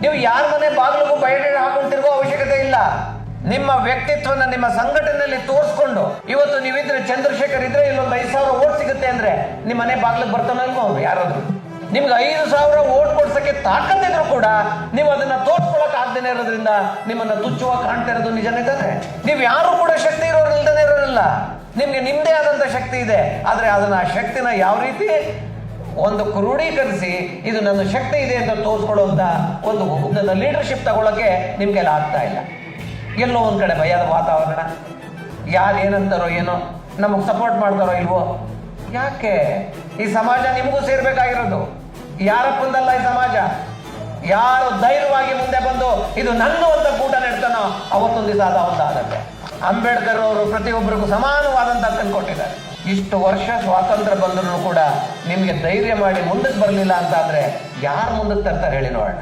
ನೀವು ಯಾರ ಮನೆ ಬಾಗಿಲಿಗೂ ಬಯೋಡೇಟಾ ಹಾಕೊಂಡು ತಿರುಗೋ ಅವಶ್ಯಕತೆ ಇಲ್ಲ. ನಿಮ್ಮ ವ್ಯಕ್ತಿತ್ವನ ನಿಮ್ಮ ಸಂಘಟನೆಯಲ್ಲಿ ತೋರಿಸ್ಕೊಂಡು ಇವತ್ತು ನೀವಿದ್ರೆ ಚಂದ್ರಶೇಖರ್ ಇದ್ರೆ ಇಲ್ಲೊಂದು 5,000 ಓಟ್ ಸಿಗುತ್ತೆ ಅಂದ್ರೆ ನಿಮ್ಮ ಮನೆ ಬಾಗಿಲಿಗೆ ಬರ್ತಾನಲ್ವೋ ಅವ್ರು ಯಾರಾದ್ರು. ನಿಮ್ಗೆ 5,000 ಓಟ್ ಕೊಡ್ಸಕ್ಕೆ ತಾಕತ್ತಿದ್ರು ಕೂಡ ನೀವು ಅದನ್ನ ತೋರ್ಸ್ಕೊಳಕ್ ಆಗದೇನೆ ಇರೋದ್ರಿಂದ ನಿಮ್ಮನ್ನ ತುಚ್ಛವಾಗಿ ಕಾಣ್ತಾ ಇರೋದು ನಿಜನೇ ತಾನೆ. ನೀವು ಯಾರು ಕೂಡ ಶಕ್ತಿ ಇರೋರು ಇಲ್ದೇನೆ ಇರೋರಿಲ್ಲ. ನಿಮ್ಗೆ ನಿಮ್ದೇ ಆದಂತ ಶಕ್ತಿ ಇದೆ. ಆದ್ರೆ ಅದನ್ನ ಆ ಶಕ್ತಿನ ಯಾವ ರೀತಿ ಒಂದು ಕ್ರೋಢೀಕರಿಸಿ ಇದು ನನ್ನ ಶಕ್ತಿ ಇದೆ ಅಂತ ತೋರಿಸ್ಕೊಳ್ಳುವಂತ ಒಂದು ಲೀಡರ್ಶಿಪ್ ತಗೊಳ್ಳೋಕೆ ನಿಮ್ಗೆಲ್ಲ ಆಗ್ತಾ ಇಲ್ಲ. ಎಲ್ಲೋ ಒಂದ್ ಕಡೆ ಭಯದ ವಾತಾವರಣ. ಯಾರು ಏನಂತಾರೋ ಏನೋ, ನಮಗ್ ಸಪೋರ್ಟ್ ಮಾಡ್ತಾರೋ ಇಲ್ವೋ. ಯಾಕೆ ಈ ಸಮಾಜ ನಿಮಗೂ ಸೇರ್ಬೇಕಾಗಿರೋದು? ಯಾರಪ್ಪಂದಲ್ಲ ಈ ಸಮಾಜ. ಯಾರು ಧೈರ್ಯವಾಗಿ ಮುಂದೆ ಬಂದು ಇದು ನನ್ನ ಅಂತ ಕೂಟ ನೆಡ್ತಾನೋ ಅವತ್ತೊಂದು ದಿವಸ ಆಗುತ್ತೆ. ಅಂಬೇಡ್ಕರ್ ಅವರು ಪ್ರತಿಯೊಬ್ಬರಿಗೂ ಸಮಾನವಾದಂತ ತಂದ್ಕೊಟ್ಟಿದ್ದಾರೆ. ಇಷ್ಟು ವರ್ಷ ಸ್ವಾತಂತ್ರ್ಯ ಬಂದರೂ ಕೂಡ ನಿಮ್ಗೆ ಧೈರ್ಯ ಮಾಡಿ ಮುಂದಕ್ಕೆ ಬರಲಿಲ್ಲ ಅಂತ ಅಂದ್ರೆ ಯಾರು ಮುಂದಕ್ಕೆ ತರ್ತಾರೆ ಹೇಳಿ ನೋಡೋಣ.